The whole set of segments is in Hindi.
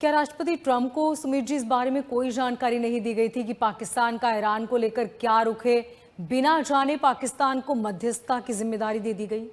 क्या राष्ट्रपति ट्रंप को सुमित जी इस बारे में कोई जानकारी नहीं दी गई थी कि पाकिस्तान का ईरान को लेकर क्या रुख है? बिना जाने पाकिस्तान को मध्यस्थता की जिम्मेदारी दे दी गई।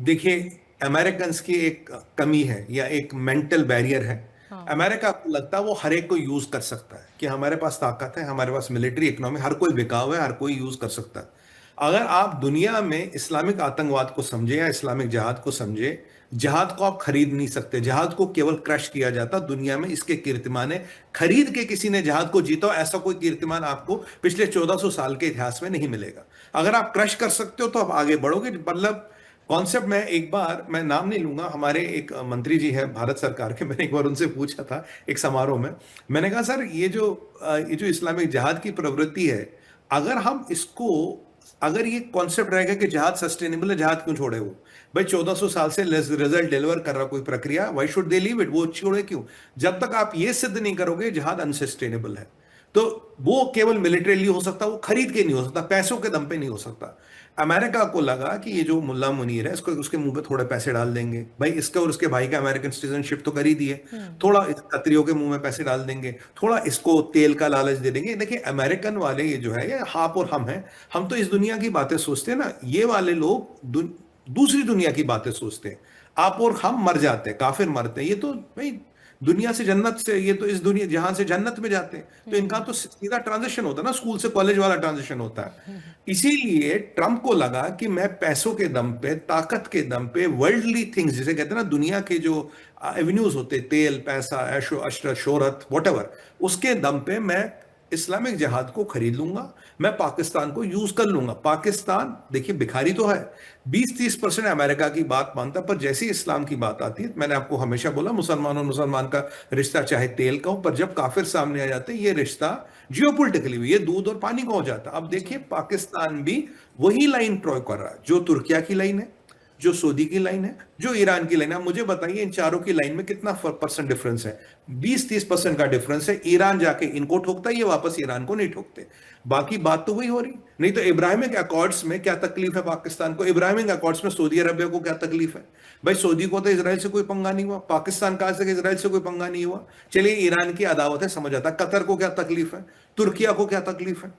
देखिए, अमेरिकन की एक कमी है या एक मेंटल बैरियर है। हाँ। अमेरिका को लगता है वो हर एक को यूज कर सकता है कि हमारे पास ताकत है, हमारे पास मिलिट्री इकोनॉमी, हर कोई बिकाऊ है, हर कोई यूज कर सकता है। अगर आप दुनिया में इस्लामिक आतंकवाद को समझे या इस्लामिक जिहाद को समझे, जिहाद को आप खरीद नहीं सकते। जिहाद को केवल क्रश किया जाता। दुनिया में इसके कीर्तिमान है। खरीद के किसी ने जिहाद को जीता, ऐसा कोई कीर्तिमान आपको पिछले 1400 साल के इतिहास में नहीं मिलेगा। अगर आप क्रश कर सकते हो तो आप आगे बढ़ोगे। मतलब कॉन्सेप्ट में एक बार, मैं नाम नहीं लूंगा, हमारे एक मंत्री जी है भारत सरकार के, मैंने एक बार उनसे पूछा था एक समारोह में। मैंने कहा सर, ये जो इस्लामिक जिहाद की प्रवृत्ति है, अगर हम इसको, अगर ये कॉन्सेप्ट रहेगा कि जिहाद सस्टेनेबल है, जिहाद क्यों छोड़े? वो भाई 1400 साल से रिजल्ट डिलीवर कर रहा कोई प्रक्रिया, why should they leave it? वो छोड़े क्यों? जब तक आप ये सिद्ध नहीं करोगे जिहाद अनसस्टेनेबल है, तो वो केवल मिलिट्रीली हो सकता, वो खरीद के नहीं हो सकता, पैसों के दम पे नहीं हो सकता। अमेरिका को लगा कि ये जो मुल्ला मुनीर है, इसको उसके मुंह पे थोड़े पैसे डाल देंगे, भाई इसके और उसके भाई का अमेरिकन सिटीजनशिप तो कर ही दिए, थोड़ा खत्रियों के मुंह में पैसे डाल देंगे, थोड़ा इसको तेल का लालच दे देंगे। देखिए, अमेरिकन वाले ये जो है, ये आप और हम हैं, हम तो इस दुनिया की बातें सोचते हैं ना, ये वाले लोग दूसरी दुनिया की बातें सोचते हैं। आप और हम मर जाते हैं, काफिर मरते हैं, ये तो भाई दुनिया से जन्नत से, ये तो इस दुनिया जहां से जन्नत में जाते हैं, तो इनका तो सीधा ट्रांजिशन होता है ना, स्कूल से कॉलेज वाला ट्रांजिशन होता है। इसीलिए ट्रंप को लगा कि मैं पैसों के दम पे, ताकत के दम पे, वर्ल्डली थिंग्स जिसे कहते हैं ना, दुनिया के जो एवेन्यूज होते, तेल, पैसा, ऐशो अशरत, शोहरत, वॉटेवर, उसके दम पे मैं इस्लामिक जिहाद को खरीद लूंगा, मैं पाकिस्तान को यूज कर लूंगा। पाकिस्तान देखिए भिखारी तो है, 20-30% अमेरिका की बात मानता, पर जैसे इस्लाम की बात आती है, मैंने आपको हमेशा बोला, मुसलमान और मुसलमान का रिश्ता चाहे तेल का हो, पर जब काफिर सामने आ जाते हैं, ये रिश्ता जियोपॉलिटिकली भी ये दूध और पानी का हो जाता। अब देखिए, पाकिस्तान भी वही लाइन ट्रॉय कर रहा है जो तुर्किया की लाइन है, जो सऊदी की लाइन है, जो ईरान की लाइन है। मुझे बताइए, इन चारों की लाइन में कितना परसेंट डिफरेंस है? 20-30% का डिफरेंस है। ईरान जाके इनको ठोकता है, ये वापस ईरान को नहीं ठोकते। बाकी बात तो वही हो रही। नहीं तो इब्राहिमिक अकॉर्ड्स में क्या तकलीफ है पाकिस्तान को? इब्राहिमिक अकॉर्ड्स में सऊदी अरबिया को क्या तकलीफ है? भाई सऊदी को तो इसराइल से कोई पंगा नहीं हुआ, पाकिस्तान का आज तक इसराइल से कोई पंगा नहीं हुआ। चलिए, ईरान की अदावत है, समझ आता। कतर को क्या तकलीफ है? तुर्किया को क्या तकलीफ है?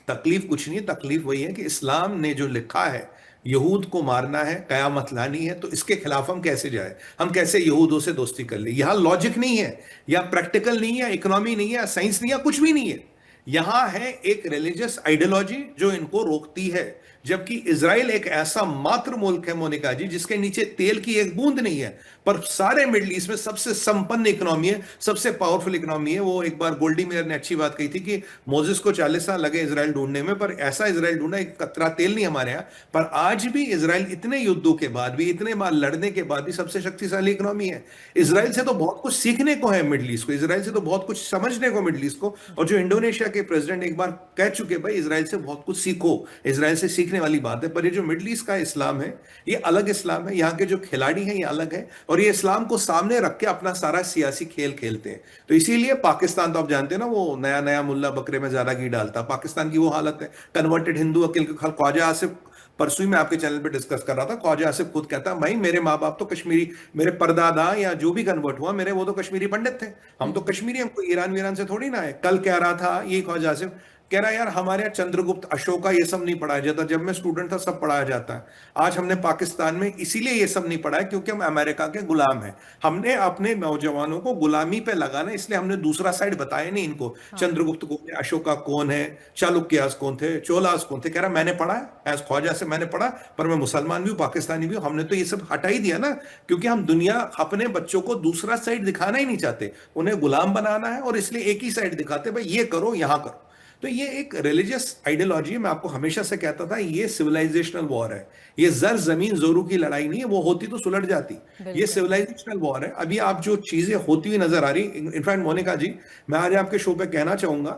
तकलीफ कुछ नहीं, तकलीफ वही है कि इस्लाम ने जो लिखा है, यहूद को मारना है, कयामत लानी है, तो इसके खिलाफ हम कैसे जाए? हम कैसे यहूदों से दोस्ती कर ले? यहां लॉजिक नहीं है, या प्रैक्टिकल नहीं है, इकोनॉमी नहीं है, साइंस नहीं है, कुछ भी नहीं है। यहां है एक रिलीजियस आइडियोलॉजी जो इनको रोकती है। जबकि इजराइल एक ऐसा मात्र मुल्क है मोनिका जी, जिसके नीचे तेल की एक बूंद नहीं है, पर सारे मिडिल ईस्ट में सबसे संपन्न इकोनॉमी है, सबसे पावरफुल इकोनॉमी है। वो एक बार गोल्डी मेयर ने अच्छी बात कही थी कि मोजेस को 40 साल लगे इजराइल ढूंढने में, पर ऐसा इजराइल ढूंढा, एक कतरा तेल नहीं हमारे यहाँ। पर आज भी इजराइल इतने युद्धों के बाद भी, इतने बार लड़ने के बाद भी सबसे शक्तिशाली इकोनॉमी है। इजराइल से तो बहुत कुछ सीखने को है मिडिल ईस्ट को, इजराइल से तो बहुत कुछ समझने को मिडिल ईस्ट को। और जो इंडोनेशिया के प्रेसिडेंट एक बार कह चुके, भाई इजराइल से बहुत कुछ सीखो, इजराइल से सीखने वाली बात है। पर ये जो मिडिल ईस्ट का इस्लाम है, ये अलग इस्लाम है। यहाँ के जो खिलाड़ी हैं, ये अलग है, और ये इस्लाम को सामने रख के अपना सारा सियासी खेल खेलते हैं। तो इसीलिए पाकिस्तान, तो आप जानते हैं ना, वो नया नया मुल्ला बकरे में ज्यादा घी डालता। पाकिस्तान की वो हालत है। कन्वर्टेड हिंदू अकील ख्वाजा आसिफ, परसों ही मैं आपके चैनल पे डिस्कस कर रहा था, ख्वाजा आसिफ खुद कहता है, भाई मेरे माँ बाप तो कश्मीरी, मेरे परदादा या जो भी कन्वर्ट हुआ मेरे, वो तो कश्मीरी पंडित थे, हम तो कश्मीरी, हमको ईरान वीरान से थोड़ी ना है। कल कह रहा था ये ख्वाजा आसिफ, कह रहा यार हमारे यहाँ चंद्रगुप्त, अशोका, ये सब नहीं पढ़ाया जाता, जब मैं स्टूडेंट था सब पढ़ाया जाता है। आज हमने पाकिस्तान में इसीलिए ये सब नहीं पढ़ाया क्योंकि हम अमेरिका के गुलाम हैं। हमने अपने नौजवानों को गुलामी पे लगाना, इसलिए हमने दूसरा साइड बताया नहीं इनको। चंद्रगुप्त कौन है, अशोका कौन है, चालुक्यास कौन थे, चोलास कौन थे? कह रहा मैंने पढ़ा है, एज ख्वाजा से मैंने पढ़ा, पर मैं मुसलमान भी हूँ, पाकिस्तानी भी हूँ। हमने तो ये सब हटा ही दिया ना, क्योंकि हम दुनिया, अपने बच्चों को दूसरा साइड दिखाना ही नहीं चाहते, उन्हें गुलाम बनाना है, और इसलिए एक ही साइड दिखाते, भाई ये करो, यहां करो। तो ये एक रिलीजियस आइडियोलॉजी है। मैं आपको हमेशा से कहता था, ये सिविलाइजेशनल वॉर है। ये जर जमीन जोरू की लड़ाई नहीं है, वो होती तो सुलझ जाती। ये बिल्कुल। सिविलाइजेशनल वॉर है। अभी आप जो चीजें होती हुई नजर आ रही, इनफैक्ट मोनिका जी, मैं आज आपके शो पे कहना चाहूंगा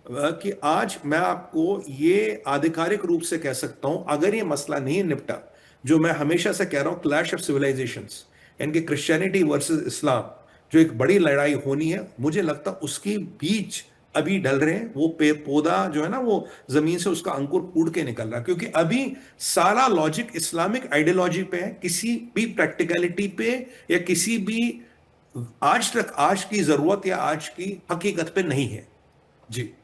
कि आज मैं आपको ये आधिकारिक रूप से कह सकता हूं, अगर ये मसला नहीं निपटा, जो मैं हमेशा से कह रहा हूं, क्लैश ऑफ सिविलाइजेशंस, यानी क्रिश्चियनिटी वर्सेस इस्लाम, जो एक बड़ी लड़ाई होनी है, मुझे लगता उसकी बीज अभी डल रहे हैं। वो पौधा जो है ना, वो जमीन से उसका अंकुर फूट के निकल रहा है, क्योंकि अभी सारा लॉजिक इस्लामिक आइडियोलॉजी पे है, किसी भी प्रैक्टिकलिटी पे या किसी भी आज तक आज की जरूरत या आज की हकीकत पे नहीं है। जी।